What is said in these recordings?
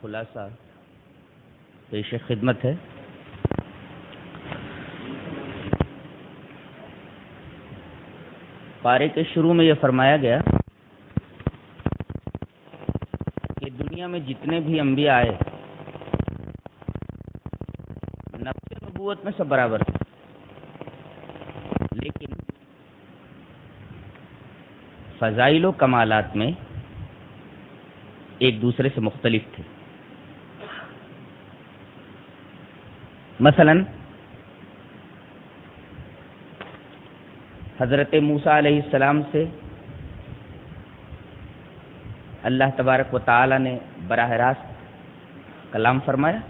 خلاصہ پیش خدمت ہے۔ پارے کے شروع میں یہ فرمایا گیا کہ دنیا میں جتنے بھی انبیاء آئے نفس نبوت میں سب برابر تھے، لیکن فضائل و کمالات میں ایک دوسرے سے مختلف تھے۔ مثلا حضرت موسیٰ علیہ السلام سے اللہ تبارک و تعالی نے براہ راست کلام فرمایا۔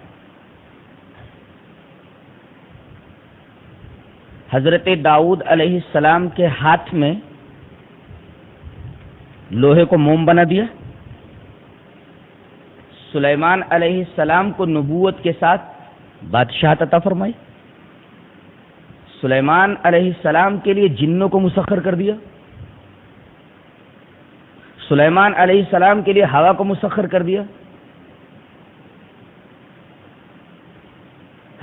حضرت داؤد علیہ السلام کے ہاتھ میں لوہے کو موم بنا دیا۔ سلیمان علیہ السلام کو نبوت کے ساتھ بادشاہت عطا فرمائی۔ سلیمان علیہ السلام کے لیے جنوں کو مسخر کر دیا۔ سلیمان علیہ السلام کے لیے ہوا کو مسخر کر دیا۔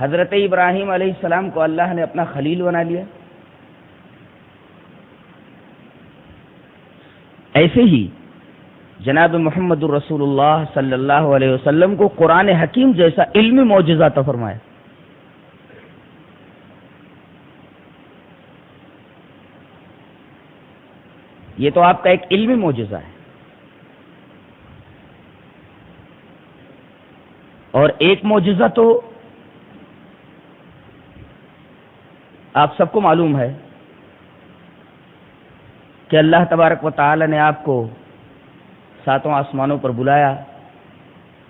حضرت ابراہیم علیہ السلام کو اللہ نے اپنا خلیل بنا لیا۔ ایسے ہی جناب محمد الرسول اللہ صلی اللہ علیہ وسلم کو قرآن حکیم جیسا علمی معجزہ عطا فرمایا۔ یہ تو آپ کا ایک علمی معجزہ ہے، اور ایک معجزہ تو آپ سب کو معلوم ہے کہ اللہ تبارک و تعالی نے آپ کو ساتوں آسمانوں پر بلایا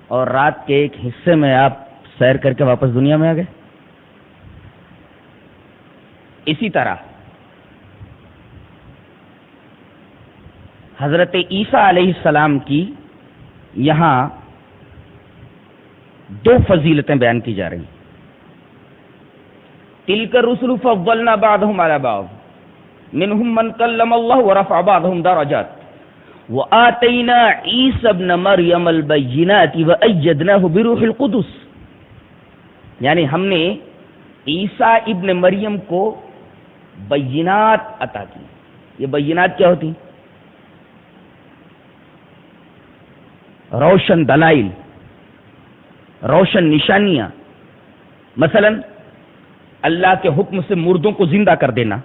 اور رات کے ایک حصے میں آپ سیر کر کے واپس دنیا میں آ گئے۔ اسی طرح حضرت عیسیٰ علیہ السلام کی یہاں دو فضیلتیں بیان کی جا رہی ہیں۔ تلک الرسل فضلنا بعضهم على بعض منهم من کلم اللہ ورفع بعضهم درجات وآتینا عیسی ابن مریم البینات وأیدناہ بروح القدس، یعنی ہم نے عیسیٰ ابن مریم کو بینات عطا کی۔ یہ بینات کیا ہوتی؟ روشن دلائل، روشن نشانیاں۔ مثلا اللہ کے حکم سے مردوں کو زندہ کر دینا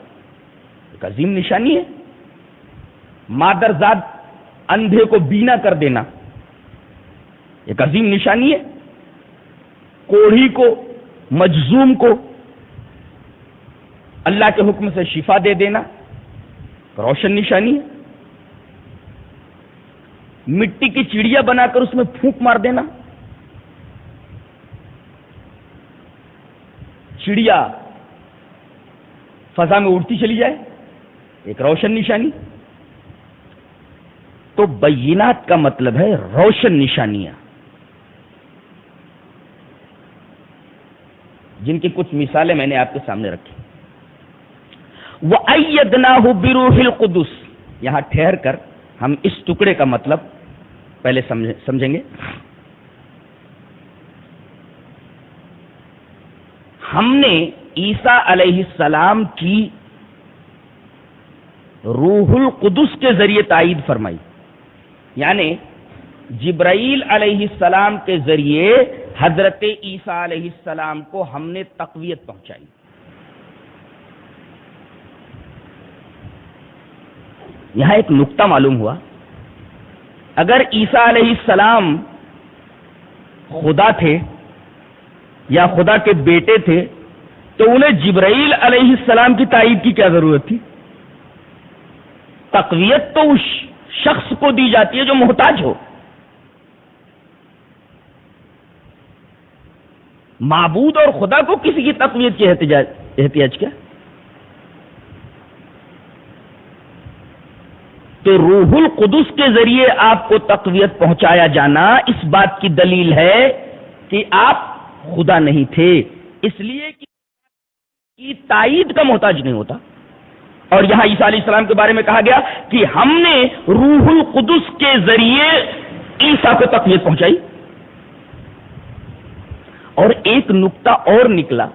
ایک عظیم نشانی ہے۔ مادرزاد اندھے کو بینا کر دینا ایک عظیم نشانی ہے۔ کوڑھی کو، مجذوم کو اللہ کے حکم سے شفا دے دینا روشن نشانی ہے۔ مٹی کی چڑیا بنا کر اس میں پھونک مار دینا، چڑیا فضا میں اڑتی چلی جائے ایک روشن نشانی۔ تو بینات کا مطلب ہے روشن نشانیاں، جن کی کچھ مثالیں میں نے آپ کے سامنے رکھی۔ وَأَيَّدْنَاهُ بِرُوحِ الْقُدُسِ، یہاں ٹھہر کر ہم اس ٹکڑے کا مطلب پہلے سمجھیں گے۔ ہم نے عیسیٰ علیہ السلام کی روح القدس کے ذریعے تائید فرمائی، یعنی جبرائیل علیہ السلام کے ذریعے حضرت عیسیٰ علیہ السلام کو ہم نے تقویت پہنچائی۔ یہاں ایک نقطہ معلوم ہوا، اگر عیسیٰ علیہ السلام خدا تھے یا خدا کے بیٹے تھے تو انہیں جبرائیل علیہ السلام کی تائید کی کیا ضرورت تھی؟ تقویت تو اس شخص کو دی جاتی ہے جو محتاج ہو۔ معبود اور خدا کو کسی کی تقویت کی احتیاج کیا؟ تو روح القدس کے ذریعے آپ کو تقویت پہنچایا جانا اس بات کی دلیل ہے کہ آپ خدا نہیں تھے، اس لیے کہ تائید کا محتاج نہیں ہوتا۔ اور یہاں عیسیٰ علیہ السلام کے بارے میں کہا گیا کہ ہم نے روح القدس کے ذریعے عیسیٰ کو تقویت پہنچائی۔ اور ایک نقطہ اور نکلا.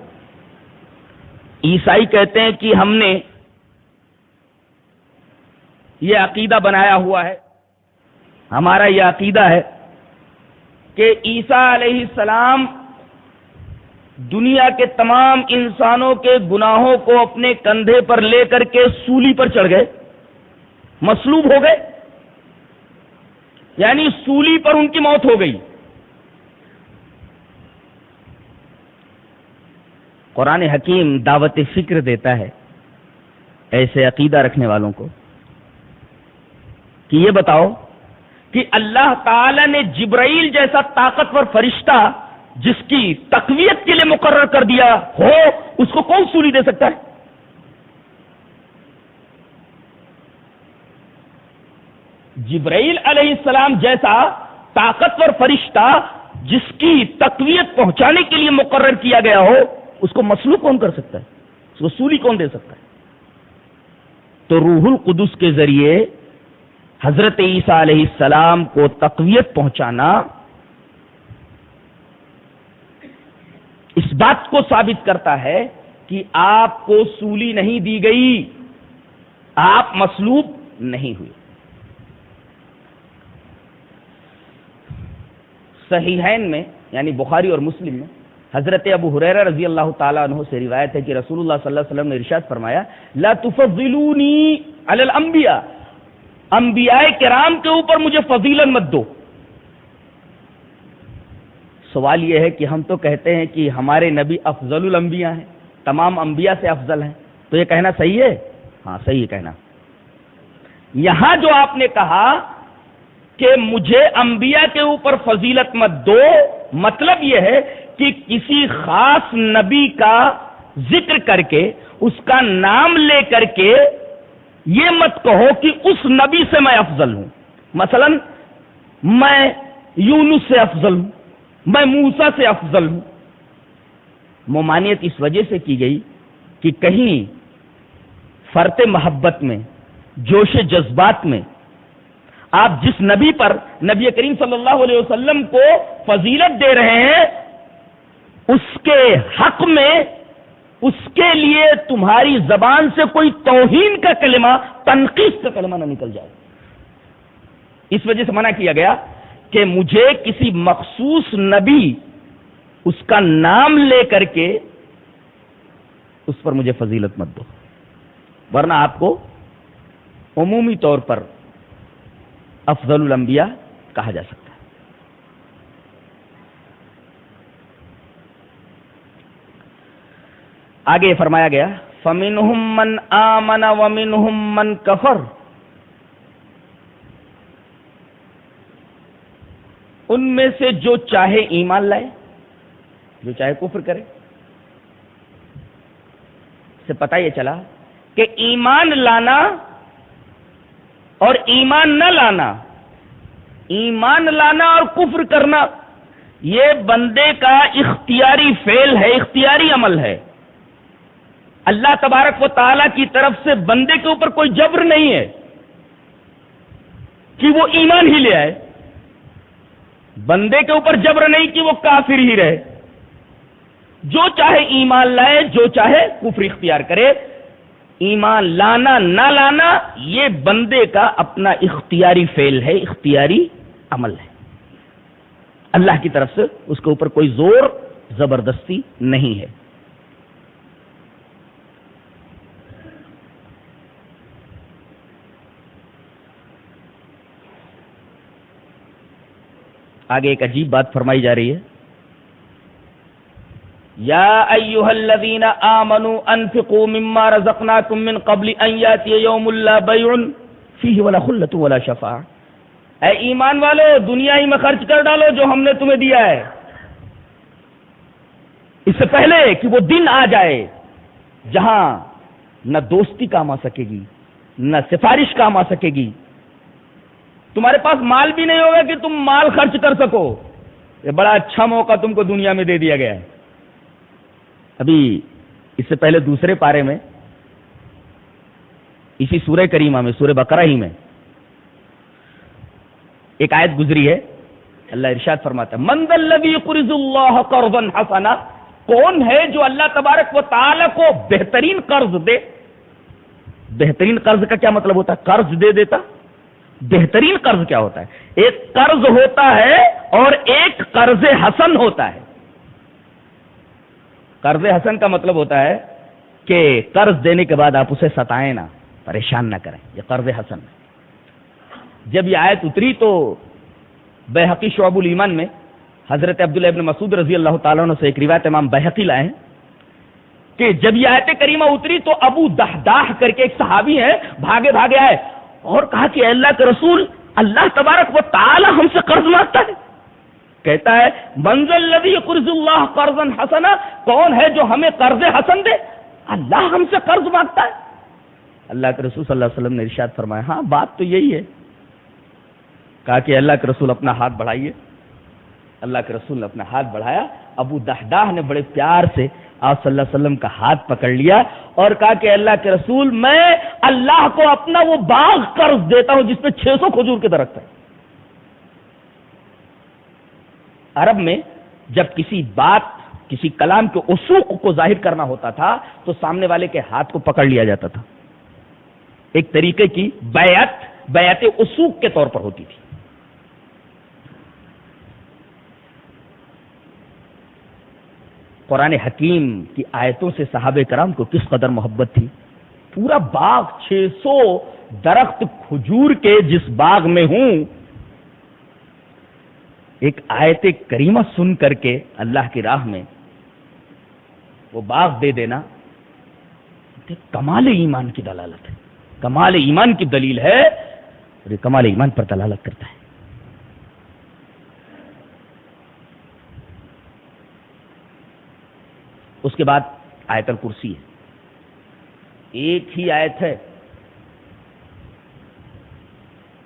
عیسائی کہتے ہیں کہ ہم نے یہ عقیدہ بنایا ہوا ہے، ہمارا یہ عقیدہ ہے کہ عیسیٰ علیہ السلام دنیا کے تمام انسانوں کے گناہوں کو اپنے کندھے پر لے کر کے سولی پر چڑھ گئے، مصلوب ہو گئے، یعنی سولی پر ان کی موت ہو گئی. قرآن حکیم دعوت فکر دیتا ہے ایسے عقیدہ رکھنے والوں کو کہ یہ بتاؤ کہ اللہ تعالی نے جبرائیل جیسا طاقتور فرشتہ جس کی تقویت کے لیے مقرر کر دیا ہو، اس کو کون سولی دے سکتا ہے؟ جبرائیل علیہ السلام جیسا طاقتور فرشتہ جس کی تقویت پہنچانے کے لیے مقرر کیا گیا ہو، اس کو مصلوب کون کر سکتا ہے؟ اس کو سولی کون دے سکتا ہے؟ تو روح القدس کے ذریعے حضرت عیسیٰ علیہ السلام کو تقویت پہنچانا اس بات کو ثابت کرتا ہے کہ آپ کو سولی نہیں دی گئی، آپ مصلوب نہیں ہوئے. صحیحین میں یعنی بخاری اور مسلم میں حضرت ابو ہریرہ رضی اللہ تعالیٰ عنہ سے روایت ہے کہ رسول اللہ صلی اللہ علیہ وسلم نے ارشاد فرمایا لا تفضلونی علی الانبیاء، انبیاء کرام کے اوپر مجھے فضیلت مت دو. سوال یہ ہے کہ ہم تو کہتے ہیں کہ ہمارے نبی افضل الانبیاء ہیں، تمام انبیاء سے افضل ہیں، تو یہ کہنا صحیح ہے؟ ہاں صحیح ہے کہنا. یہاں جو آپ نے کہا کہ مجھے انبیاء کے اوپر فضیلت مت دو، مطلب یہ ہے کہ کسی خاص نبی کا ذکر کر کے اس کا نام لے کر کے یہ مت کہو کہ اس نبی سے میں افضل ہوں. مثلا میں یونس سے افضل ہوں، میں موسیٰ سے افضل ہوں. ممانعت اس وجہ سے کی گئی کہ کہیں فرط محبت میں، جوش جذبات میں آپ جس نبی پر نبی کریم صلی اللہ علیہ وسلم کو فضیلت دے رہے ہیں، اس کے حق میں اس کے لیے تمہاری زبان سے کوئی توہین کا کلمہ، تنقیص کا کلمہ نہ نکل جائے. اس وجہ سے منع کیا گیا کہ مجھے کسی مخصوص نبی اس کا نام لے کر کے اس پر مجھے فضیلت مت دو، ورنہ آپ کو عمومی طور پر افضل الانبیاء کہا جا سکتا ہے. آگے فرمایا گیا فَمِنْهُمْ مَنْ آمَنَ وَمِنْهُمْ مَنْ كَفَرَ، ان میں سے جو چاہے ایمان لائے، جو چاہے کفر کرے. سے پتہ یہ چلا کہ ایمان لانا اور ایمان نہ لانا، ایمان لانا اور کفر کرنا، یہ بندے کا اختیاری فعل ہے، اختیاری عمل ہے. اللہ تبارک و تعالی کی طرف سے بندے کے اوپر کوئی جبر نہیں ہے کہ وہ ایمان ہی لے آئے، بندے کے اوپر جبر نہیں کہ وہ کافر ہی رہے. جو چاہے ایمان لائے، جو چاہے کفر اختیار کرے. ایمان لانا نہ لانا یہ بندے کا اپنا اختیاری فعل ہے، اختیاری عمل ہے. اللہ کی طرف سے اس کے اوپر کوئی زور زبردستی نہیں ہے. آگے ایک عجیب بات فرمائی جا رہی ہے، یا ایھا الذین آمنوا انفقوا مما رزقناکم من قبل ان یاتی یوم لا بیع فیہ ولا خلۃ ولا شفاعۃ. اے ایمان والو، دنیا ہی میں خرچ کر ڈالو جو ہم نے تمہیں دیا ہے، اس سے پہلے کہ وہ دن آ جائے جہاں نہ دوستی کام آ سکے گی، نہ سفارش کام آ سکے گی. تمہارے پاس مال بھی نہیں ہوگا کہ تم مال خرچ کر سکو. یہ بڑا اچھا موقع تم کو دنیا میں دے دیا گیا ہے. ابھی اس سے پہلے دوسرے پارے میں اسی سورہ کریمہ میں، سورہ بقرہ ہی میں ایک آیت گزری ہے اللہ ارشاد فرماتا ہے من ذا الذی یقرض اللہ قرضا حسنا، کون ہے جو اللہ تبارک و تعالی کو بہترین قرض دے؟ بہترین قرض کا کیا مطلب ہوتا ہے؟ قرض دے دیتا. بہترین قرض کیا ہوتا ہے؟ ایک قرض ہوتا ہے اور ایک قرض حسن ہوتا ہے. قرض حسن کا مطلب ہوتا ہے کہ قرض دینے کے بعد آپ اسے ستائیں نہ، پریشان نہ کریں، یہ قرض حسن ہے. جب یہ آیت اتری تو بیہقی شعب الایمان میں حضرت عبداللہ ابن مسعود رضی اللہ تعالیٰ عنہ سے ایک روایت امام بیہقی لائے ہیں کہ جب یہ آیت کریمہ اتری تو ابو دحداح کر کے ایک صحابی ہے، بھاگے بھاگے آئے اور کہا کہ اے اللہ کے رسول، اللہ تبارک و تعالی ہم سے قرض مانگتا ہے. کہتا ہے من ذا الذی یقرض اللہ قرضا حسنا، کون ہے جو ہمیں قرض حسن دے؟ اللہ ہم سے قرض مانگتا ہے. اللہ کے رسول صلی اللہ علیہ وسلم نے ارشاد فرمایا ہاں بات تو یہی ہے. کہا کہ اللہ کے رسول اپنا ہاتھ بڑھائیے. اللہ کے رسول نے اپنا ہاتھ بڑھایا. ابو دحداح نے بڑے پیار سے آپ صلی اللہ علیہ وسلم کا ہاتھ پکڑ لیا اور کہا کہ اللہ کے رسول، میں اللہ کو اپنا وہ باغ قرض دیتا ہوں جس پہ 600 کھجور کے درخت ہیں. عرب میں جب کسی بات، کسی کلام کے اصوق کو ظاہر کرنا ہوتا تھا تو سامنے والے کے ہاتھ کو پکڑ لیا جاتا تھا. ایک طریقے کی بیعت اصوق کے طور پر ہوتی تھی. قرآن حکیم کی آیتوں سے صحابہ کرام کو کس قدر محبت تھی. پورا باغ 600 درخت کھجور کے جس باغ میں ہوں، ایک آیت کریمہ سن کر کے اللہ کی راہ میں وہ باغ دے دینا کمال ایمان کی دلالت ہے، کمال ایمان کی دلیل ہے اور یہ کمال ایمان پر دلالت کرتا ہے. اس کے بعد آیت الکرسی ہے. ایک ہی آیت ہے.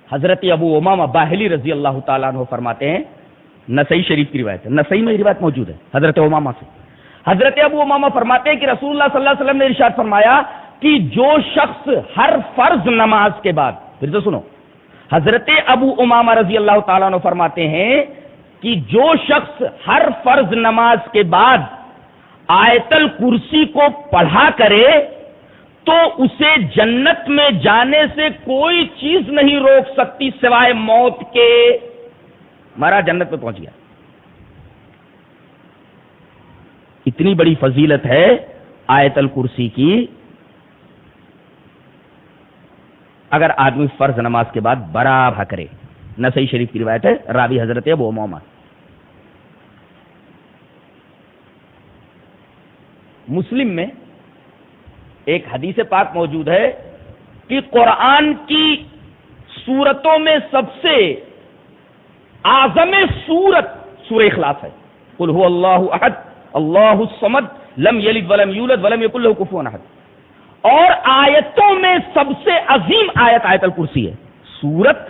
حضرت ابو امامہ باہلی رضی اللہ تعالیٰ عنہ فرماتے ہیں، نسائی شریف کی روایت ہے، نسائی میں روایت موجود ہے حضرت امامہ سے. حضرت ابو امامہ فرماتے ہیں کہ رسول اللہ صلی اللہ علیہ وسلم نے ارشاد فرمایا کہ جو شخص ہر فرض نماز کے بعد، پھر سے سنو، حضرت ابو امامہ رضی اللہ تعالیٰ عنہ فرماتے ہیں کہ جو شخص ہر فرض نماز کے بعد آیت الکرسی کو پڑھا کرے تو اسے جنت میں جانے سے کوئی چیز نہیں روک سکتی سوائے موت کے. مرا جنت میں پہنچ گیا. اتنی بڑی فضیلت ہے آیت الکرسی کی. اگر آدمی فرض نماز کے بعد برابر کرے. نسائی شریف کی روایت ہے، راوی حضرت ابو امامہ. مسلم میں ایک حدیث پاک موجود ہے کہ قرآن کی سورتوں میں سب سے اعظم سورت سورہ اخلاص ہے. قل هو اللہ احد اللہ الصمد لم یلد ولم یولد ولم یکن لہ کفوا احد. اور آیتوں میں سب سے عظیم آیت آیت الکرسی ہے. سورت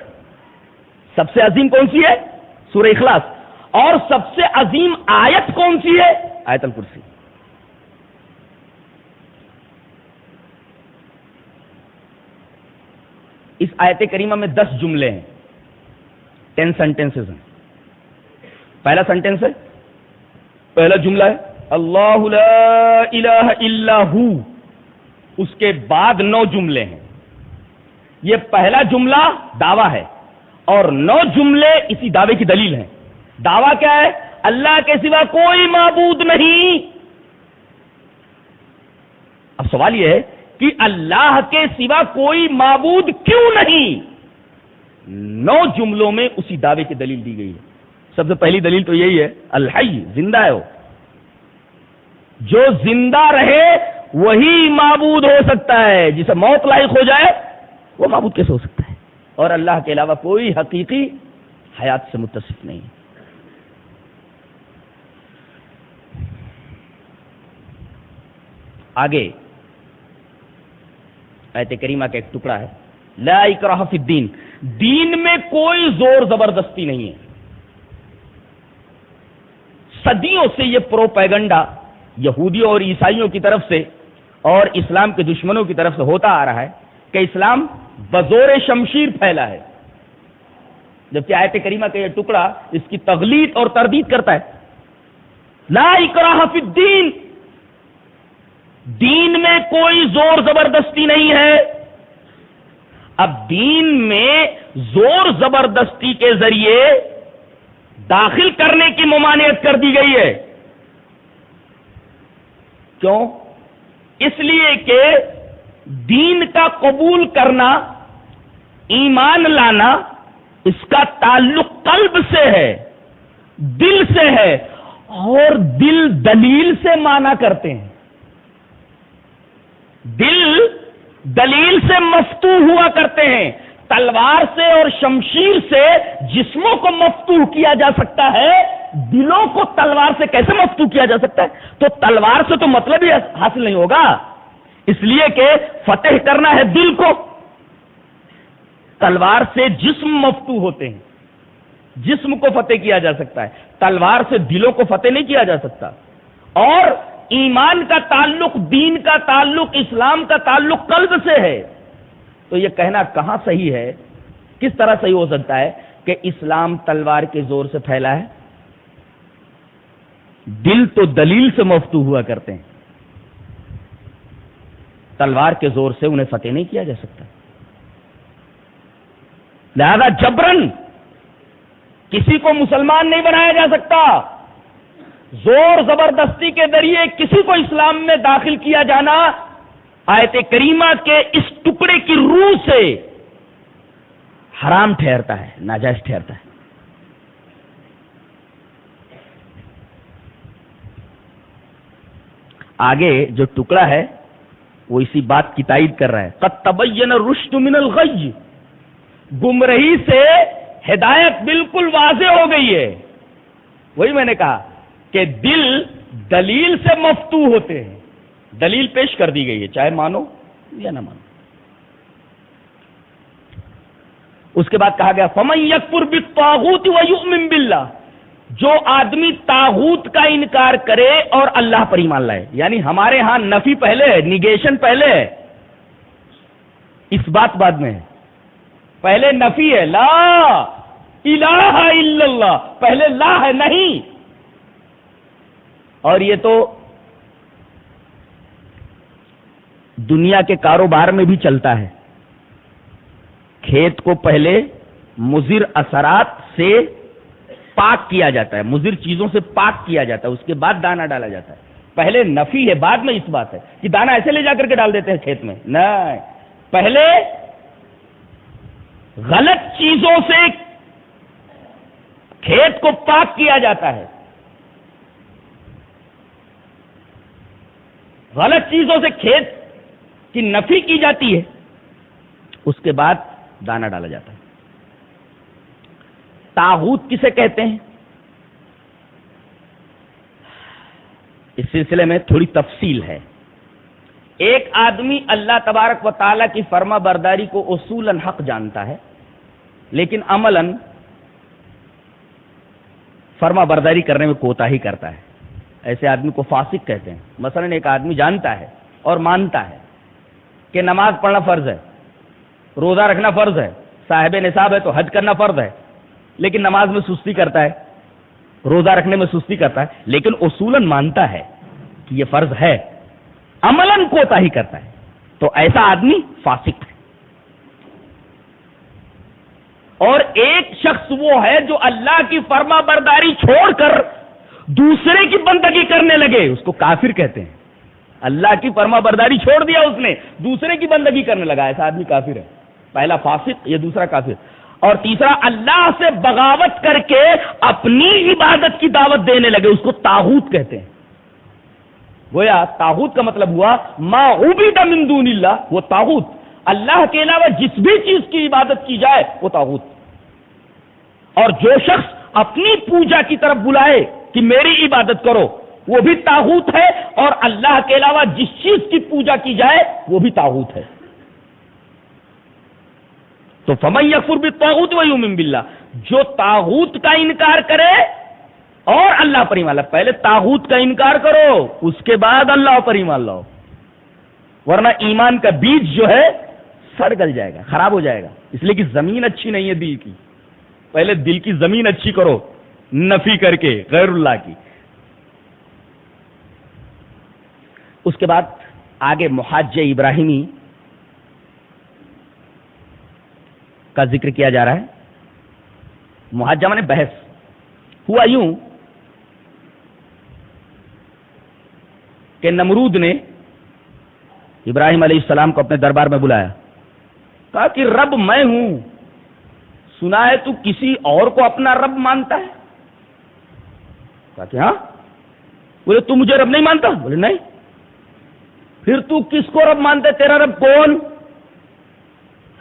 سب سے عظیم کون سی ہے؟ سورہ اخلاص. اور سب سے عظیم آیت کون سی ہے؟ آیت الکرسی. اس آیت کریمہ میں 10 جملے ہیں، 10 سینٹنسز ہیں. پہلا سینٹنس ہے، پہلا جملہ ہے اللہ لا الہ الا ہو. اس کے بعد 9 جملے ہیں. یہ پہلا جملہ دعویٰ ہے اور 9 جملے اسی دعوے کی دلیل ہیں. دعویٰ کیا ہے؟ اللہ کے سوا کوئی معبود نہیں. اب سوال یہ ہے کہ اللہ کے سوا کوئی معبود کیوں نہیں؟ 9 جملوں میں اسی دعوے کی دلیل دی گئی ہے. سب سے پہلی دلیل تو یہی ہے الحی، زندہ ہے وہ. جو زندہ رہے وہی معبود ہو سکتا ہے. جسے موت لاحق ہو جائے وہ معبود کیسے ہو سکتا ہے؟ اور اللہ کے علاوہ کوئی حقیقی حیات سے متصف نہیں. آگے آیت کریمہ کا ایک ٹکڑا ہے، لا اکراہ فی الدین. دین میں کوئی زور زبردستی نہیں ہے. صدیوں سے یہ پروپیگنڈا یہودیوں اور عیسائیوں کی طرف سے اور اسلام کے دشمنوں کی طرف سے ہوتا آ رہا ہے کہ اسلام بزور شمشیر پھیلا ہے. جبکہ آیت کریمہ کا یہ ٹکڑا اس کی تغلیظ اور تردید کرتا ہے. لا اکراہ فی الدین، دین میں کوئی زور زبردستی نہیں ہے. اب دین میں زور زبردستی کے ذریعے داخل کرنے کی ممانعت کر دی گئی ہے. کیوں؟ اس لیے کہ دین کا قبول کرنا، ایمان لانا، اس کا تعلق قلب سے ہے، دل سے ہے، اور دل دلیل سے مانا کرتے ہیں. دل دلیل سے مفتوح ہوا کرتے ہیں. تلوار سے اور شمشیر سے جسموں کو مفتوح کیا جا سکتا ہے، دلوں کو تلوار سے کیسے مفتوح کیا جا سکتا ہے؟ تو تلوار سے تو مطلب ہی حاصل نہیں ہوگا، اس لیے کہ فتح کرنا ہے دل کو. تلوار سے جسم مفتوح ہوتے ہیں، جسم کو فتح کیا جا سکتا ہے، تلوار سے دلوں کو فتح نہیں کیا جا سکتا. اور ایمان کا تعلق، دین کا تعلق، اسلام کا تعلق قلب سے ہے. تو یہ کہنا کہاں صحیح ہے؟ کس طرح صحیح ہو سکتا ہے کہ اسلام تلوار کے زور سے پھیلا ہے؟ دل تو دلیل سے مفتوح ہوا کرتے ہیں، تلوار کے زور سے انہیں فتح نہیں کیا جا سکتا. لہذا جبرن کسی کو مسلمان نہیں بنایا جا سکتا. زور زبردستی کے ذریعے کسی کو اسلام میں داخل کیا جانا آیت کریمہ کے اس ٹکڑے کی روح سے حرام ٹھہرتا ہے، ناجائز ٹھہرتا ہے. آگے جو ٹکڑا ہے وہ اسی بات کی تائید کر رہا ہے. قد تبین الرشد من الغی، گمراہی سے ہدایت بالکل واضح ہو گئی ہے. وہی میں نے کہا کہ دل دلیل سے مفتوح ہوتے ہیں، دلیل پیش کر دی گئی ہے، چاہے مانو یا نہ مانو. اس کے بعد کہا گیا فمن یکفر بالطاغوت ویؤمن باللہ، جو آدمی طاغوت کا انکار کرے اور اللہ پر ایمان لائے. یعنی ہمارے ہاں نفی پہلے ہے، نیگیشن پہلے ہے، اس بات بعد میں ہے. پہلے نفی ہے، لا الہ الا اللہ، پہلے لا ہے نہیں. اور یہ تو دنیا کے کاروبار میں بھی چلتا ہے. کھیت کو پہلے مضر اثرات سے پاک کیا جاتا ہے، مضر چیزوں سے پاک کیا جاتا ہے، اس کے بعد دانہ ڈالا جاتا ہے. پہلے نفی ہے، بعد میں اس بات ہے کہ دانہ ایسے لے جا کر کے ڈال دیتے ہیں کھیت میں، نہیں، پہلے غلط چیزوں سے کھیت کو پاک کیا جاتا ہے، غلط چیزوں سے کھیت کی نفی کی جاتی ہے، اس کے بعد دانہ ڈالا جاتا ہے. طاغوت کسے کہتے ہیں؟ اس سلسلے میں تھوڑی تفصیل ہے. ایک آدمی اللہ تبارک و تعالیٰ کی فرما برداری کو اصولاً حق جانتا ہے، لیکن عملاً فرما برداری کرنے میں کوتاہی کرتا ہے. ایسے آدمی کو فاسق کہتے ہیں. مثلاً ایک آدمی جانتا ہے اور مانتا ہے کہ نماز پڑھنا فرض ہے، روزہ رکھنا فرض ہے، صاحب نصاب ہے تو حج کرنا فرض ہے، لیکن نماز میں سستی کرتا ہے، روزہ رکھنے میں سستی کرتا ہے، لیکن اصولاً مانتا ہے کہ یہ فرض ہے، عملاً کوتاہی کرتا ہے، تو ایسا آدمی فاسق ہے. اور ایک شخص وہ ہے جو اللہ کی فرما برداری چھوڑ کر دوسرے کی بندگی کرنے لگے، اس کو کافر کہتے ہیں. اللہ کی فرما برداری چھوڑ دیا اس نے، دوسرے کی بندگی کرنے لگا، ایسا آدمی کافر ہے. پہلا فاسق، یہ دوسرا کافر. اور تیسرا اللہ سے بغاوت کر کے اپنی عبادت کی دعوت دینے لگے، اس کو طاغوت کہتے ہیں. گویا طاغوت کا مطلب ہوا ما عبد من دون اللہ، وہ طاغوت، اللہ کے علاوہ جس بھی چیز کی عبادت کی جائے وہ طاغوت. اور جو شخص اپنی پوجا کی طرف بلائے کہ میری عبادت کرو، وہ بھی طاغوت ہے، اور اللہ کے علاوہ جس چیز کی پوجا کی جائے وہ بھی طاغوت ہے. تو فمن یکفر بالطاغوت ویؤمن باللہ، جو طاغوت کا انکار کرے اور اللہ پر ایمان لائے. پہلے طاغوت کا انکار کرو، اس کے بعد اللہ پر ایمان لاؤ، ورنہ ایمان کا بیج جو ہے سڑ گل جائے گا، خراب ہو جائے گا. اس لیے کہ زمین اچھی نہیں ہے دل کی. پہلے دل کی زمین اچھی کرو نفی کر کے غیر اللہ کی. اس کے بعد آگے محاج ابراہیمی کا ذکر کیا جا رہا ہے. محاجہ مانے بحث. ہوا یوں کہ نمرود نے ابراہیم علیہ السلام کو اپنے دربار میں بلایا. کہا کہ رب میں ہوں، سنا ہے تو کسی اور کو اپنا رب مانتا ہے. کہا کہ ہاں. بولے تو مجھے رب نہیں مانتا؟ بولے نہیں. پھر تو کس کو رب مانتا ہے؟ تیرا رب کون؟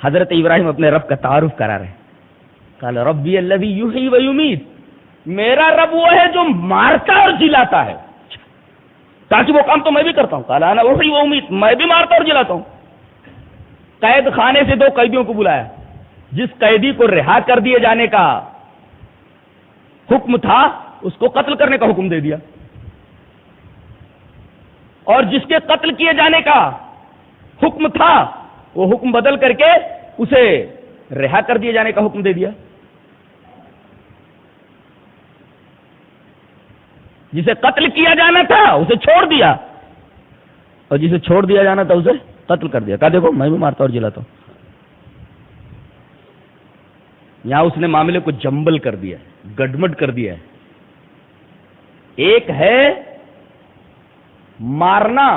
حضرت ابراہیم اپنے رب کا تعارف کرا رہے. قال ربی الذی یحیی و یمیت، میرا رب وہ ہے جو مارتا اور جلاتا ہے. تاکہ وہ کام تو میں بھی کرتا ہوں. قال انا احیی و امیت، میں بھی مارتا اور جلاتا ہوں. قید خانے سے 2 قیدیوں کو بلایا. جس قیدی کو رہا کر دیے جانے کا حکم تھا اس کو قتل کرنے کا حکم دے دیا، اور جس کے قتل کیے جانے کا حکم تھا وہ حکم بدل کر کے اسے رہا کر دیے جانے کا حکم دے دیا. جسے قتل کیا جانا تھا اسے چھوڑ دیا، اور جسے چھوڑ دیا جانا تھا اسے قتل کر دیا. کہا دیکھو میں بھی مارتا اور جلاتا ہوں. یہاں اس نے معاملے کو جمبل کر دیا، گڈمڈ کر دیا. ایک ہے مارنا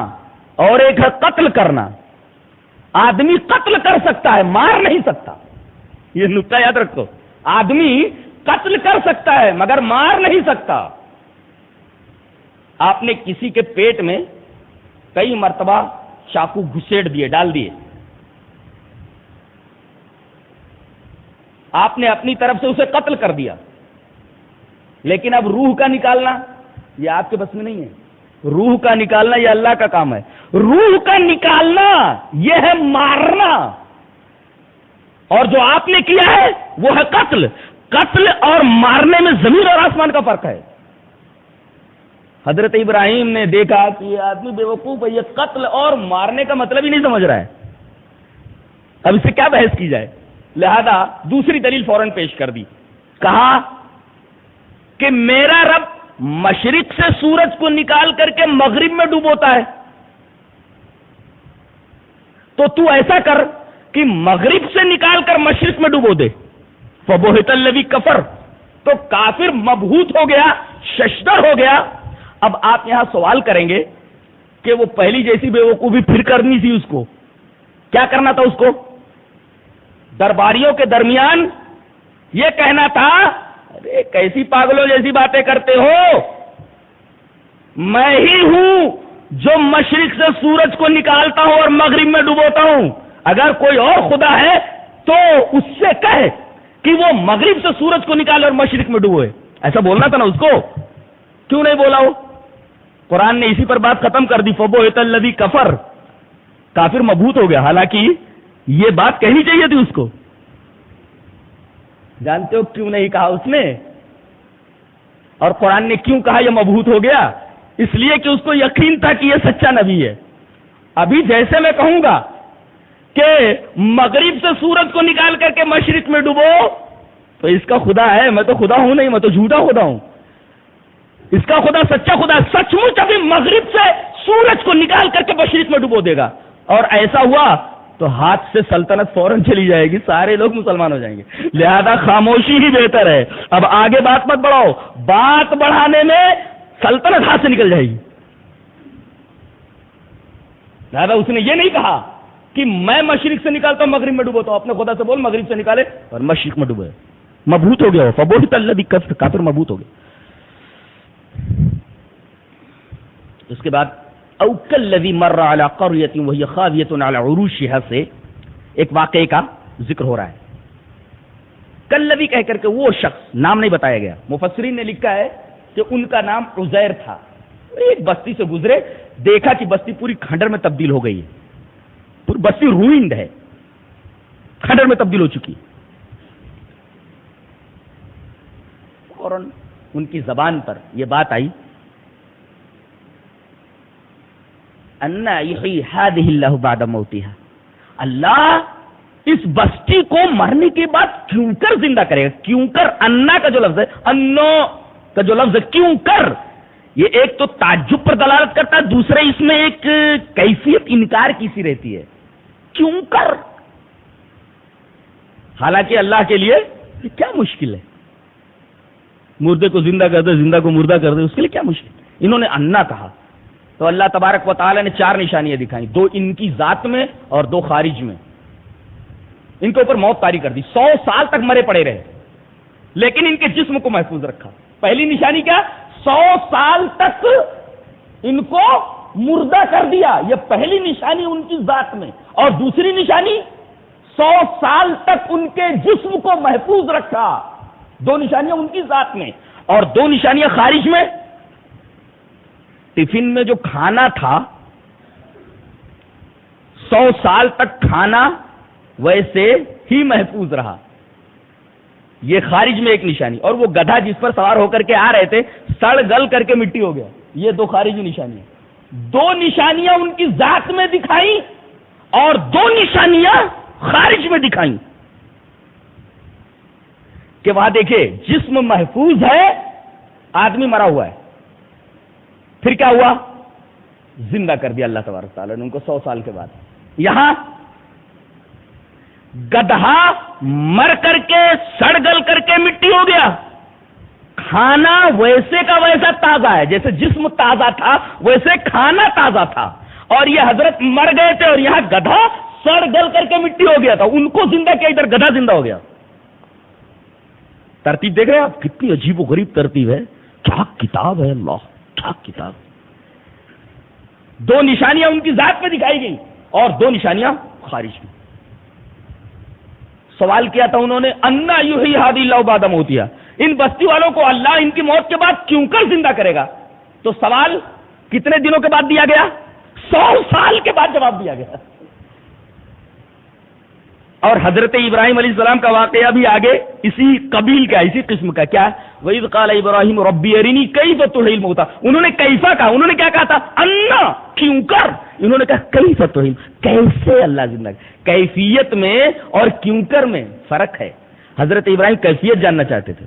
اور ایک ہے قتل کرنا. آدمی قتل کر سکتا ہے، مار نہیں سکتا. یہ نکتہ یاد رکھو. آدمی قتل کر سکتا ہے مگر مار نہیں سکتا. آپ نے کسی کے پیٹ میں کئی مرتبہ چاقو گھسیٹ دیے، ڈال دیے. آپ نے اپنی طرف سے اسے قتل کر دیا، لیکن اب روح کا نکالنا یہ آپ کے بس میں نہیں ہے. روح کا نکالنا یہ اللہ کا کام ہے. روح کا نکالنا یہ ہے مارنا، اور جو آپ نے کیا ہے وہ ہے قتل. قتل اور مارنے میں زمین اور آسمان کا فرق ہے. حضرت ابراہیم نے دیکھا کہ یہ آدمی بے وقوف ہے، یہ قتل اور مارنے کا مطلب ہی نہیں سمجھ رہا ہے. اب اس سے کیا بحث کی جائے؟ لہذا دوسری دلیل فوراً پیش کر دی. کہا کہ میرا رب مشرق سے سورج کو نکال کر کے مغرب میں ڈوبوتا ہے، تو ایسا کر کہ مغرب سے نکال کر مشرق میں ڈوبو دے. فبہت الذی کفر، تو کافر مبہوت ہو گیا، ششدر ہو گیا. اب آپ یہاں سوال کریں گے کہ وہ پہلی جیسی بے وقوفی پھر کرنی تھی. اس کو کیا کرنا تھا؟ اس کو درباریوں کے درمیان یہ کہنا تھا ارے کیسی پاگلوں جیسی باتیں کرتے ہو، میں ہی ہوں جو مشرق سے سورج کو نکالتا ہوں اور مغرب میں ڈبوتا ہوں. اگر کوئی اور خدا ہے تو اس سے کہے کہ وہ مغرب سے سورج کو نکالے اور مشرق میں ڈبوئے. ایسا بولنا تھا نا اس کو. کیوں نہیں بولا؟ ہو قرآن نے اسی پر بات ختم کر دی. فبہت الذی کفر، کافر مبہوت ہو گیا. حالانکہ یہ بات کہنی چاہیے تھی اس کو. جانتے ہو کیوں نہیں کہا اس نے؟ اور قرآن نے کیوں کہا یہ مبہوت ہو گیا؟ اس لیے کہ اس کو یقین تھا کہ یہ سچا نبی ہے. ابھی جیسے میں کہوں گا کہ مغرب سے سورج کو نکال کر کے مشرق میں ڈبو تو اس کا خدا ہے، میں تو خدا ہوں نہیں، میں تو جھوٹا خدا ہوں. اس کا خدا سچا خدا ہے. سچ مچ ابھی مغرب سے سورج کو نکال کر کے مشرق میں ڈبو دے گا. اور ایسا ہوا تو ہاتھ سے سلطنت فوراً چلی جائے گی، سارے لوگ مسلمان ہو جائیں گے. لہذا خاموشی ہی بہتر ہے. اب آگے بات مت بڑھاؤ، بات بڑھانے میں سلطنت ہاتھ سے نکل جائے گی. لہذا اس نے یہ نہیں کہا کہ میں مشرق سے نکالتا ہوں مغرب میں ڈوبوتا ہوں. اپنے خدا سے بول مغرب سے نکالے اور مشرق میں ڈوبے. مبہوت ہو گیا. فبہت الذی کفر، کافر مبہوت ہو گیا. اس کے بعد او کالذی مر علی قریۃ وہی خاویۃ علی عروشها سے ایک واقعے کا ذکر ہو رہا ہے. کالذی کہہ کر کے وہ شخص، نام نہیں بتایا گیا. مفسرین نے لکھا ہے کہ ان کا نام عزیر تھا. ایک بستی سے گزرے، دیکھا کہ بستی پوری کھنڈر میں تبدیل ہو گئی ہے. پوری بستی روئنڈ ہے، کھنڈر میں تبدیل ہو چکی. اور ان کی زبان پر یہ بات آئی انا یحیی ھذہ اللہ بعد موتها، اللہ اس بستی کو مرنے کے بعد کیوں کر زندہ کرے گا؟ کیوں کر، انا کا جو لفظ ہے، انو کا جو لفظ ہے کیوں کر، یہ ایک تو تعجب پر دلالت کرتا ہے، دوسرا اس میں ایک کیفیت انکار کی سی رہتی ہے، کیوں کر. حالانکہ اللہ کے لیے یہ کیا مشکل ہے، مردے کو زندہ کر دے، زندہ کو مردہ کر دے، اس کے لیے کیا مشکل. انہوں نے انا کہا تو اللہ تبارک و تعالی نے 4 نشانیاں دکھائیں، 2 ان کی ذات میں اور 2 خارج میں. ان کے اوپر موت طاری کر دی، 100 سال تک مرے پڑے رہے، لیکن ان کے جسم کو محفوظ رکھا. پہلی نشانی کیا؟ 100 سال تک ان کو مردہ کر دیا، یہ پہلی نشانی ان کی ذات میں. اور دوسری نشانی 100 سال تک ان کے جسم کو محفوظ رکھا. 2 نشانیاں ان کی ذات میں اور 2 نشانیاں خارج میں. ٹفن میں جو کھانا تھا 100 سال تک کھانا ویسے ہی محفوظ رہا، یہ خارج میں ایک نشانی. اور وہ گدھا جس پر سوار ہو کر کے آ رہے تھے سڑ گل کر کے مٹی ہو گیا، یہ 2 خارجی نشانیاں. 2 نشانیاں ان کی ذات میں دکھائیں اور 2 نشانیاں خارج میں دکھائیں کہ وہاں دیکھیں جسم محفوظ ہے، آدمی مرا ہوا ہے. پھر کیا ہوا؟ زندہ کر دیا اللہ تبارک تعالیٰ نے ان کو 100 سال کے بعد. یہاں گدھا مر کر کے سڑ گل کر کے مٹی ہو گیا، کھانا ویسے کا ویسا تازہ ہے، جیسے جسم تازہ تھا ویسے کھانا تازہ تھا. اور یہ حضرت مر گئے تھے اور یہاں گدھا سڑ گل کر کے مٹی ہو گیا تھا، ان کو زندہ کیا، ادھر گدھا زندہ ہو گیا. ترتیب دیکھ رہے ہیں آپ، کتنی عجیب و غریب ترتیب ہے. کیا کتاب ہے اللہ، کیا کتاب. 2 نشانیاں ان کی ذات میں دکھائی گئی اور 2 نشانیاں خارج میں. سوال کیا تھا انہوں نے، انا یحیی ھذی اللہ بعد موتہا، ان بستی والوں کو اللہ ان کی موت کے بعد کیوں کر زندہ کرے گا؟ تو سوال کتنے دنوں کے بعد دیا گیا؟ 100 سال کے بعد جواب دیا گیا. اور حضرت ابراہیم علیہ السلام کا واقعہ بھی آگے اسی قبیل کا، اسی قسم کا. کیا؟ وَإِذْ قَالَ إِبْرَاهِيمُ رَبِّ أَرِنِي كَيْفَ تُحْيِي الْمَوْتَى. انہوں نے کیفا کہا، انہوں نے کیا کہا تھا؟ انا، کیوں کر. انہوں نے کہا کیف تحیی، کیسے اللہ زندہ. کیفیت میں اور کیوں کر میں فرق ہے. حضرت ابراہیم کیفیت جاننا چاہتے تھے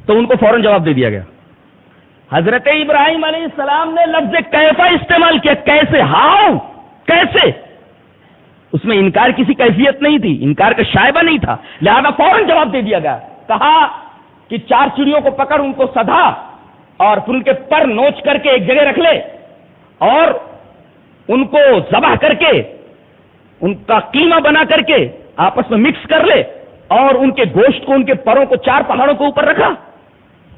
تو ان کو فوراً جواب دے دیا گیا. حضرت ابراہیم علیہ السلام نے لفظ کیفا استعمال کیا، کیسے، ہاؤ، کیسے. اس میں انکار کسی کیفیت نہیں تھی، انکار کا شائبہ نہیں تھا، لہذا فوراً جواب دے دیا گیا. کہا کہ 4 چڑیوں کو پکڑ، ان کو سدھا اور پھر ان کے پر نوچ کر کے ایک جگہ رکھ لے اور ان کو ذبح کر کے ان کا قیمہ بنا کر کے آپس میں مکس کر لے اور ان کے گوشت کو، ان کے پروں کو 4 پہاڑوں کے اوپر رکھا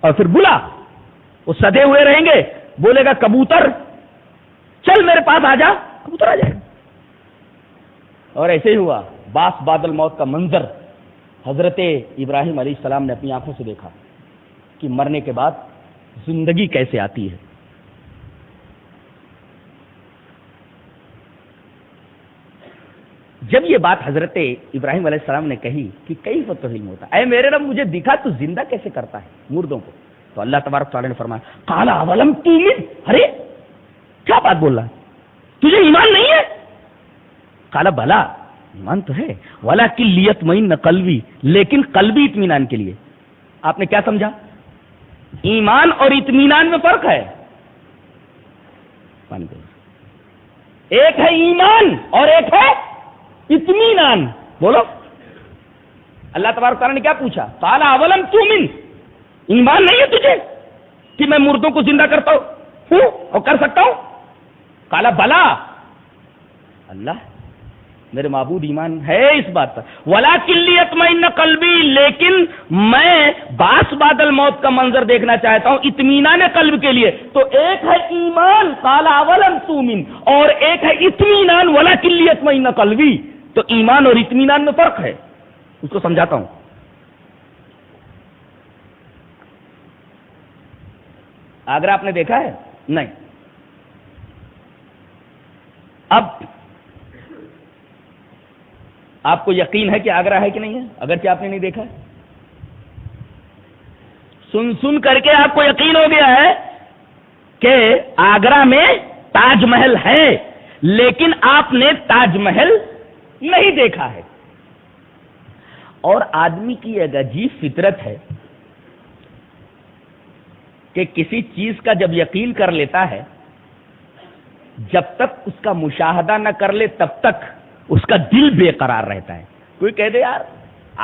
اور پھر بلا. وہ سدے ہوئے رہیں گے، بولے گا کبوتر چل میرے پاس آ جا، کبوتر آ جائے گا. اور ایسے ہی ہوا. باس بادل موت کا منظر حضرت ابراہیم علیہ السلام نے اپنی آنکھوں سے دیکھا کہ مرنے کے بعد زندگی کیسے آتی ہے. جب یہ بات حضرت ابراہیم علیہ السلام نے کہی کہ کیف تحیی الموتى، اے میرے رب مجھے دکھا تو زندہ کیسے کرتا ہے مردوں کو، تو اللہ تبارک تعالیٰ نے فرمایا قال اولم تؤمن، ارے کیا بات بول رہا ہے، تجھے ایمان نہیں ہے؟ قال بلا، ایمان تو ہے، ولکن لیطمئن قلبی، لیکن قلبی اطمینان کے لیے. آپ نے کیا سمجھا؟ ایمان اور اطمینان میں فرق ہے. ایک ہے ایمان اور ایک ہے اطمینان. بولو. اللہ تبارک تعالیٰ نے کیا پوچھا؟ قال اولم تؤمن، ایمان نہیں ہے تجھے کہ میں مردوں کو زندہ کرتا ہوں اور کر سکتا ہوں؟ قال بلا، اللہ میرے معبود ایمان ہے اس بات پر. وَلَكِنْ لِيَطْمَئِنَّ قَلْبِي، لیکن میں باس بادل موت کا منظر دیکھنا چاہتا ہوں اطمینان قلب کے لیے. تو ایک ہے ایمان قَالَ أَوَلَمْ تُؤْمِنْ، اور ایک ہے اطمینان وَلَكِنْ لِيَطْمَئِنَّ قَلْبِي. تو ایمان اور اطمینان میں فرق ہے، اس کو سمجھاتا ہوں. آگرہ آپ نے دیکھا ہے؟ نہیں. اب آپ کو یقین ہے کہ آگرہ ہے کہ نہیں ہے، اگرچہ آپ نے نہیں دیکھا ہے. سن کر کے آپ کو یقین ہو گیا ہے کہ آگرہ میں تاج محل ہے، لیکن آپ نے تاج محل نہیں دیکھا ہے. اور آدمی کی ایک عجیب فطرت ہے کہ کسی چیز کا جب یقین کر لیتا ہے، جب تک اس کا مشاہدہ نہ کر لے تب تک اس کا دل بے قرار رہتا ہے. کوئی کہہ دے یار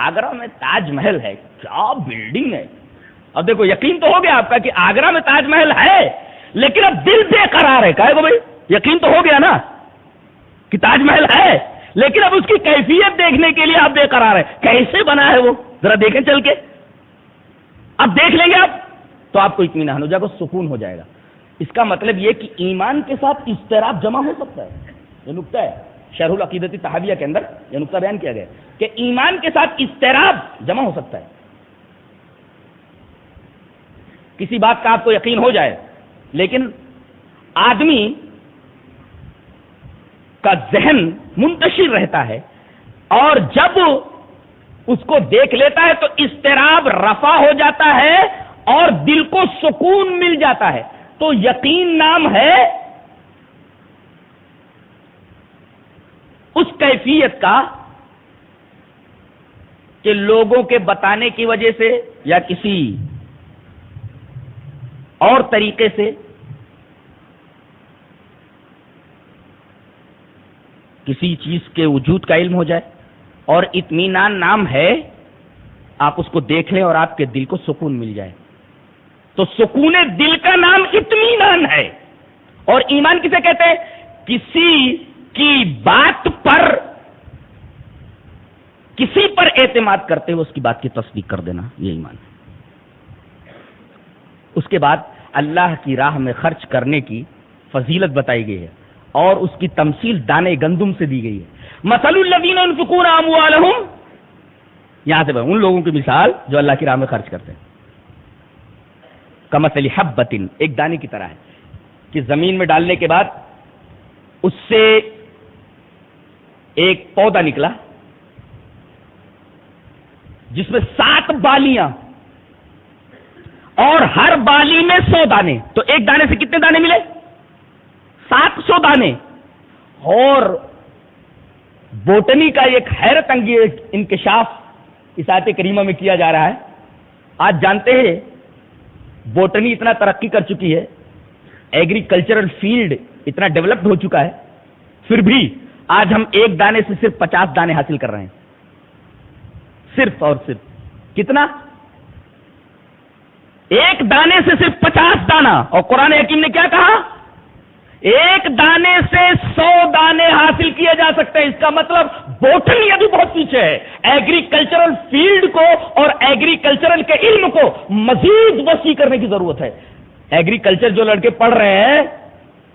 آگرہ میں تاج محل ہے، کیا بلڈنگ ہے. اب دیکھو یقین تو ہو گیا آپ کا کہ آگرہ میں تاج محل ہے، لیکن اب دل بے قرار ہے. کہے گا بھائی یقین تو ہو گیا نا کہ تاج محل ہے، لیکن اب اس کی کیفیت دیکھنے کے لیے آپ بے قرار ہے. کیسے بنا ہے وہ ذرا دیکھیں چل کے. اب دیکھ لیں گے آپ تو آپ کو اطمینان ہو جائے گا، سکون ہو جائے گا. اس کا مطلب یہ کہ ایمان کے ساتھ اضطراب جمع ہو سکتا ہے. یہ نقطہ ہے شرح العقیدۃ الطحاویہ کے اندر یہ نقطہ بیان کیا گیا کہ ایمان کے ساتھ اضطراب جمع ہو سکتا ہے. کسی بات کا آپ کو یقین ہو جائے، لیکن آدمی کا ذہن منتشر رہتا ہے اور جب اس کو دیکھ لیتا ہے تو اضطراب رفع ہو جاتا ہے اور دل کو سکون مل جاتا ہے. تو یقین نام ہے اس کیفیت کا کہ لوگوں کے بتانے کی وجہ سے یا کسی اور طریقے سے کسی چیز کے وجود کا علم ہو جائے. اور اطمینان نام ہے آپ اس کو دیکھ لیں اور آپ کے دل کو سکون مل جائے. تو سکون دل کا نام اطمینان ہے. اور ایمان کسے کہتے ہیں؟ کسی کی بات پر کسی پر اعتماد کرتے ہوئے اس کی بات کی تصدیق کر دینا، یہ ایمان ہے. اس کے بعد اللہ کی راہ میں خرچ کرنے کی فضیلت بتائی گئی ہے اور اس کی تمثیل دانے گندم سے دی گئی ہے. مثل الذین ينفقون اموالهم، یہاں سے ان لوگوں کی مثال جو اللہ کی راہ میں خرچ کرتے ہیں. کمثل حبۃ، ایک دانے کی طرح ہے کہ زمین میں ڈالنے کے بعد اس سے ایک پودا نکلا جس میں 7 بالیاں اور ہر بالی میں 100 دانے. تو ایک دانے سے کتنے دانے ملے؟ 700 دانے. اور بوٹنی کا ایک حیرت انگیز انکشاف اس آیت کریمہ میں کیا جا رہا ہے. آج جانتے ہیں بوٹنی اتنا ترقی کر چکی ہے، ایگریکلچرل فیلڈ اتنا ڈیولپڈ ہو چکا ہے، پھر بھی آج ہم ایک دانے سے صرف 50 دانے حاصل کر رہے ہیں. صرف اور صرف کتنا؟ ایک دانے سے صرف 50 دانہ. اور قرآن حکیم نے کیا کہا؟ ایک دانے سے 100 دانے حاصل کیے جا سکتے ہیں. اس کا مطلب بوٹنی ابھی بہت پیچھے ہے. ایگریکلچرل فیلڈ کو اور ایگریکلچرل کے علم کو مزید وسیع کرنے کی ضرورت ہے. ایگریکلچر جو لڑکے پڑھ رہے ہیں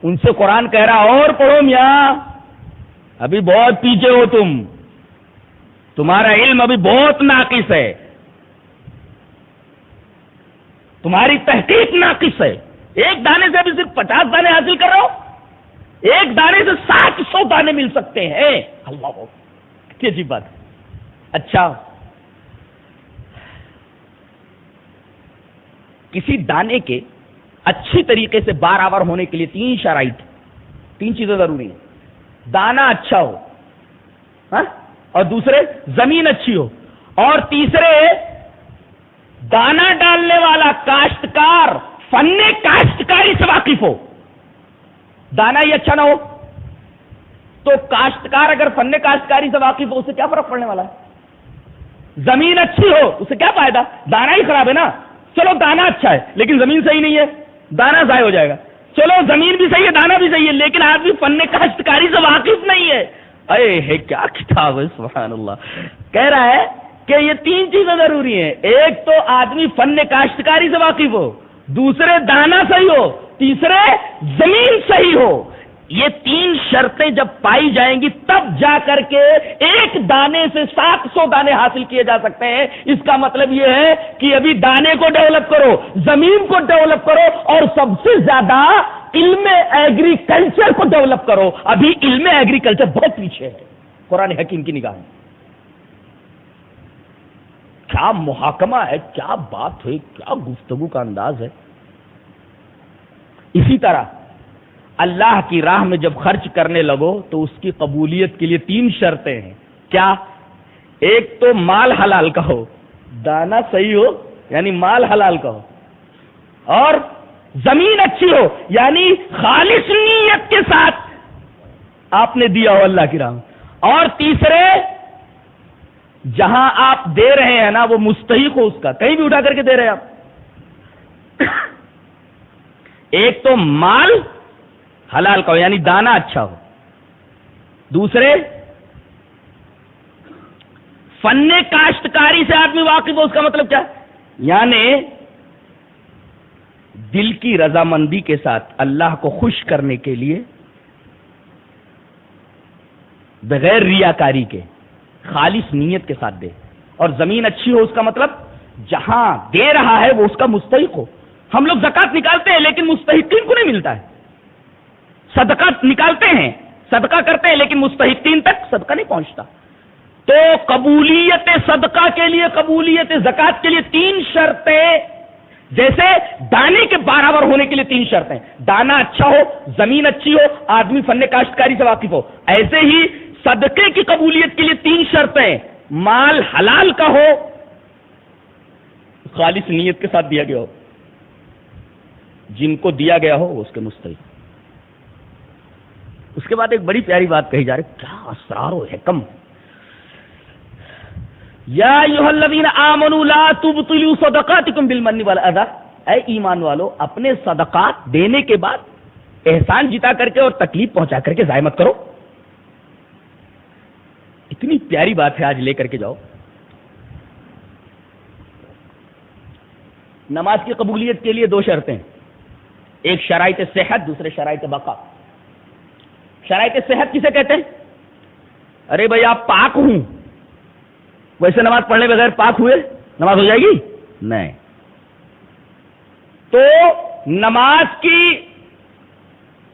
ان سے قرآن کہہ رہا اور پڑھو میاں، ابھی بہت پیچھے ہو تمہارا علم ابھی بہت ناقص ہے، تمہاری تحقیق ناقص ہے. ایک دانے سے ابھی صرف 50 دانے حاصل کر رہا ہو، ایک دانے سے 700 دانے مل سکتے ہیں. اللہ کتنی عجیب بات ہے. اچھا، کسی دانے کے اچھی طریقے سے برآور ہونے کے لیے 3 شرائط، 3 چیزیں ضروری ہیں. دانہ اچھا ہو، اور دوسرے زمین اچھی ہو، اور تیسرے دانہ ڈالنے والا کاشتکار فن کاشتکاری سے واقف ہو. دانہ ہی اچھا نہ ہو تو کاشتکار اگر فن کاشتکاری سے واقف ہو اسے کیا فرق پڑنے والا ہے؟ زمین اچھی ہو اسے کیا فائدہ؟ دانہ ہی خراب ہے نا. چلو دانہ اچھا ہے لیکن زمین صحیح نہیں ہے، دانہ ضائع ہو جائے گا. چلو زمین بھی صحیح ہے، دانہ بھی صحیح ہے، لیکن آدمی فن کاشتکاری سے واقف نہیں ہے. اے کیا کتاب ہے، سبحان اللہ. کہہ رہا ہے کہ یہ 3 چیزیں ضروری ہیں. ایک تو آدمی فن کاشتکاری سے واقف ہو، دوسرے دانہ صحیح ہو، تیسرے زمین صحیح ہو. یہ 3 شرطیں جب پائی جائیں گی تب جا کر کے ایک دانے سے 700 دانے حاصل کیے جا سکتے ہیں. اس کا مطلب یہ ہے کہ ابھی دانے کو ڈیولپ کرو، زمین کو ڈیولپ کرو، اور سب سے زیادہ علم ایگریکلچر کو ڈیولپ کرو. ابھی علم ایگریکلچر بہت پیچھے ہے قرآن حکیم کی نگاہ میں. کیا محاکمہ ہے، کیا بات ہے، کیا گفتگو کا انداز ہے. اسی طرح اللہ کی راہ میں جب خرچ کرنے لگو تو اس کی قبولیت کے لیے 3 شرطیں ہیں. کیا؟ ایک تو مال حلال کا ہو، دانا صحیح ہو یعنی مال حلال کا ہو، اور زمین اچھی ہو یعنی خالص نیت کے ساتھ آپ نے دیا ہو اللہ کی راہ میں، اور تیسرے جہاں آپ دے رہے ہیں نا وہ مستحق ہو اس کا، کہیں بھی اٹھا کر کے دے رہے ہیں آپ. ایک تو مال حلال کا ہو یعنی دانا اچھا ہو، دوسرے فن کاشتکاری سے آدمی واقف ہو. اس کا مطلب کیا؟ یعنی دل کی رضامندی کے ساتھ اللہ کو خوش کرنے کے لیے بغیر ریاکاری کے خالص نیت کے ساتھ دے. اور زمین اچھی ہو، اس کا مطلب جہاں دے رہا ہے وہ اس کا مستحق ہو. ہم لوگ زکوٰۃ نکالتے ہیں لیکن مستحقین کو نہیں ملتا ہے. صدقہ نکالتے ہیں، صدقہ کرتے ہیں لیکن مستحقین تک صدقہ نہیں پہنچتا. تو قبولیت صدقہ کے لیے، قبولیت زکوٰۃ کے لیے 3 شرطیں، جیسے دانے کے برابر ہونے کے لیے 3 شرطیں. دانا اچھا ہو، زمین اچھی ہو، آدمی فن کاشتکاری سے واقف ہو. ایسے ہی صدقے کی قبولیت کے لیے 3 شرطیں، مال حلال کا ہو، خالص نیت کے ساتھ دیا گیا ہو، جن کو دیا گیا ہو وہ اس کے مستحق. اس کے بعد ایک بڑی پیاری بات کہی جا رہی، کیا اسرار و حکم. یا ایھا الذین آمنوا لا تبطلوا صدقاتکم بالمن والاذی، اے ایمان والو اپنے صدقات دینے کے بعد احسان جتا کر کے اور تکلیف پہنچا کر کے ضائع مت کرو. اتنی پیاری بات ہے، آج لے کر کے جاؤ. نماز کی قبولیت کے لیے 2 شرطیں، ایک شرائط صحت، دوسرے شرائط بقا. شرائط صحت کسے کہتے ہیں؟ ارے بھائی آپ پاک ہوں، ویسے نماز پڑھنے بغیر پاک ہوئے نماز ہو جائے گی؟ نہیں. تو نماز کی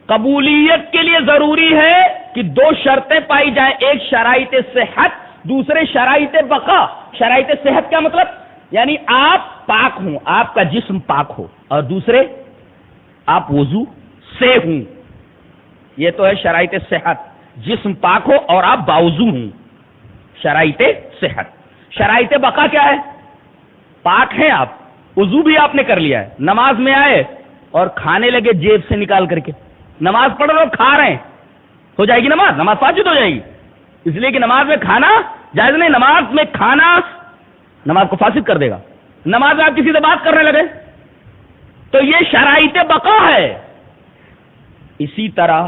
قبولیت کے لیے ضروری ہے کہ 2 شرطیں پائی جائیں، ایک شرائط صحت، دوسرے شرائط بقا. شرائط صحت کیا مطلب؟ یعنی آپ پاک ہوں، آپ کا جسم پاک ہو، اور دوسرے آپ وضو سے ہوں. یہ تو ہے شرائط صحت، جسم پاک ہو اور آپ باوضو ہوں، شرائط صحت. شرائط بقا کیا ہے؟ پاک ہیں آپ، وضو بھی آپ نے کر لیا ہے، نماز میں آئے اور کھانے لگے جیب سے نکال کر کے، نماز پڑھ رہے ہو کھا رہے ہیں، ہو جائے گی نماز؟ نماز فاسد ہو جائے گی، اس لیے کہ نماز میں کھانا جائز نہیں. نماز میں کھانا نماز کو فاسد کر دے گا. نماز میں آپ کسی سے بات کرنے لگے تو یہ شرائط بقا ہے. اسی طرح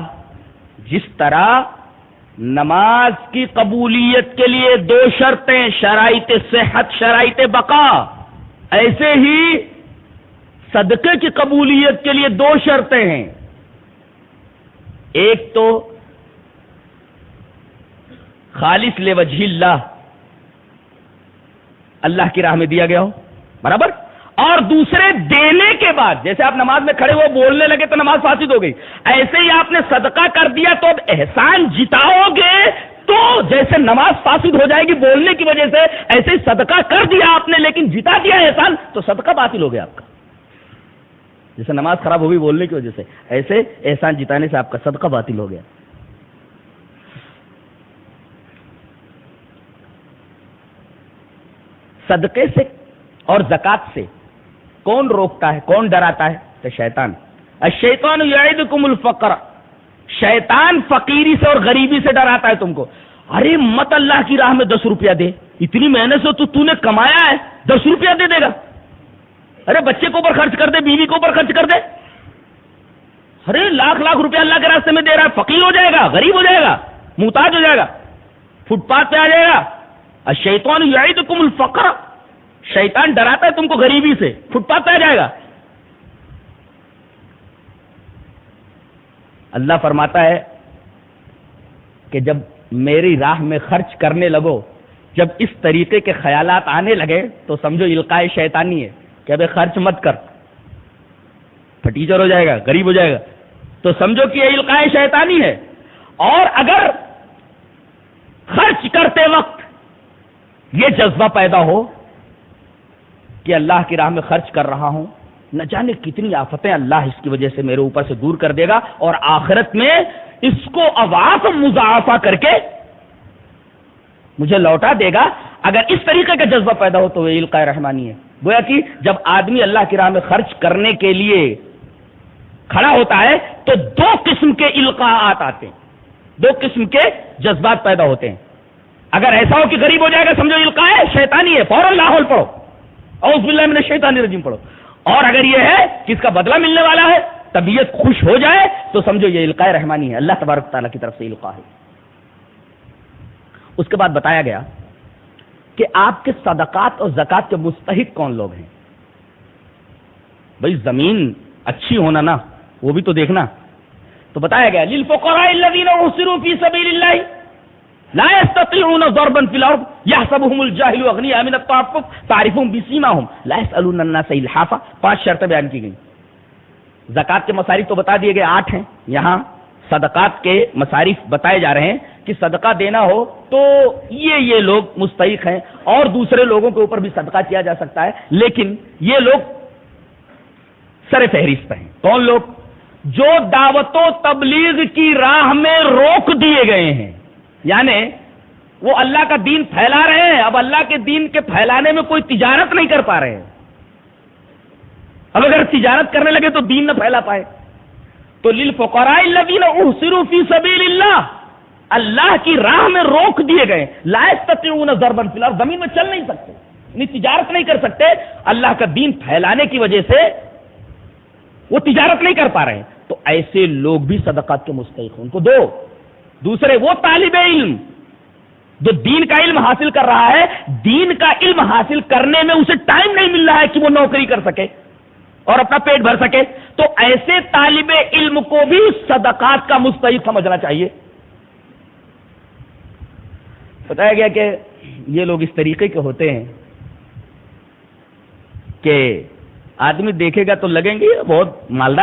جس طرح نماز کی قبولیت کے لیے 2 شرطیں، شرائط صحت، شرائط بقا، ایسے ہی صدقے کی قبولیت کے لیے 2 شرطیں ہیں. ایک تو خالص لوجہ اللہ، اللہ کی راہ میں دیا گیا ہو، برابر. اور دوسرے دینے کے بعد، جیسے آپ نماز میں کھڑے ہوئے بولنے لگے تو نماز فاسد ہو گئی، ایسے ہی آپ نے صدقہ کر دیا تو اب احسان جتاؤ گے تو جیسے نماز فاسد ہو جائے گی بولنے کی وجہ سے، ایسے ہی صدقہ کر دیا آپ نے لیکن جتا دیا احسان تو صدقہ باطل ہو گیا آپ کا. جیسے نماز خراب ہو گئی بولنے کی وجہ سے، ایسے احسان جتانے سے آپ کا صدقہ باطل ہو گیا. صدقے سے اور زکوٰۃ سے کون روکتا ہے، کون ڈراتا ہے؟ تو شیطان. الشیطان یعدکم الفقر، شیطان فقیری سے اور غریبی سے ڈراتا ہے تم کو. ارے مت اللہ کی راہ میں 10 روپیہ دے، اتنی محنت سے تو نے کمایا ہے، 10 روپیہ دے دے گا. ارے بچے کے اوپر خرچ کر دے، بیوی کے اوپر خرچ کر دے. ارے لاکھ روپیہ اللہ کے راستے میں دے رہا ہے، فقیر ہو جائے گا، غریب ہو جائے گا، محتاج ہو جائے گا، فٹ پاتھ پہ آ جائے گا. الشیطان یعدکم الفقر، شیطان ڈراتا ہے تم کو غریبی سے، فٹ پاتھ پہ آ جائے گا. اللہ فرماتا ہے کہ جب میری راہ میں خرچ کرنے لگو، جب اس طریقے کے خیالات آنے لگے تو سمجھو القاء شیطانی ہے کہ ابے خرچ مت کر، پھٹیچر ہو جائے گا، غریب ہو جائے گا، تو سمجھو کہ یہ القاء شیطانی ہے. اور اگر خرچ کرتے وقت یہ جذبہ پیدا ہو کہ اللہ کی راہ میں خرچ کر رہا ہوں نہ جانے کتنی آفتیں اللہ اس کی وجہ سے میرے اوپر سے دور کر دے گا، اور آخرت میں اس کو اضعاف مضاعفہ کر کے مجھے لوٹا دے گا۔ اگر اس طریقے کا جذبہ پیدا ہو تو یہ القاء رحمانی ہے۔ گویا کہ جب آدمی اللہ کی راہ میں خرچ کرنے کے لیے کھڑا ہوتا ہے تو دو قسم کے القاءات آتے ہیں، دو قسم کے جذبات پیدا ہوتے ہیں۔ اگر ایسا ہو کہ غریب ہو جائے گا، سمجھو القاء ہے، شیطانی ہے، فوراً لاحول پڑھو، اعوذ باللہ من الشیطان الرجیم پڑھو۔ اور اگر یہ ہے کہ اس کا بدلہ ملنے والا ہے، طبیعت خوش ہو جائے، تو سمجھو یہ القاء رحمانی ہے، اللہ تبارک تعالیٰ کی طرف سے القاء ہے۔ اس کے بعد بتایا گیا کہ آپ کے صدقات اور زکوٰۃ کے مستحق کون لوگ ہیں۔ بھئی زمین اچھی ہونا نا، وہ بھی تو دیکھنا۔ تو بتایا گیا للفقراء الذین احصروا فی سبیل اللہ لا يستطيعون ضربا في الارض يحسبهم الجاهل اغنیاء من التعفف تعرفهم بسیماهم لا يسألون الناس الحافا۔ 5 شرطیں بیان کی گئی۔ زکوٰۃ کے مصارف تو بتا دیے گئے 8 ہیں، یہاں صدقات کے مصارف بتائے جا رہے ہیں کہ صدقہ دینا ہو تو یہ لوگ مستحق ہیں، اور دوسرے لوگوں کے اوپر بھی صدقہ کیا جا سکتا ہے، لیکن یہ لوگ سر فہرست ہیں۔ کون لوگ؟ جو دعوت و تبلیغ کی راہ میں روک دیے گئے ہیں، یعنی وہ اللہ کا دین پھیلا رہے ہیں، اب اللہ کے دین کے پھیلانے میں کوئی تجارت نہیں کر پا رہے ہیں۔ اب اگر تجارت کرنے لگے تو دین نہ پھیلا پائے۔ تو للفقراء الذین احصروا فی سبیل اللہ، اللہ کی راہ میں روک دیے گئے، لا یستطیعون ضربا فی الارض، زمین میں چل نہیں سکتے، یعنی تجارت نہیں کر سکتے، اللہ کا دین پھیلانے کی وجہ سے وہ تجارت نہیں کر پا رہے ہیں، تو ایسے لوگ بھی صدقات کے مستحق ہیں۔ ان کو دو۔ دوسرے وہ طالب علم جو دین کا علم حاصل کر رہا ہے، دین کا علم حاصل کرنے میں اسے ٹائم نہیں مل رہا ہے کہ وہ نوکری کر سکے اور اپنا پیٹ بھر سکے، تو ایسے طالب علم کو بھی صدقات کا مستحق سمجھنا چاہیے۔ بتایا گیا کہ یہ لوگ اس طریقے کے ہوتے ہیں کہ آدمی دیکھے گا تو لگیں گے بہت مالدار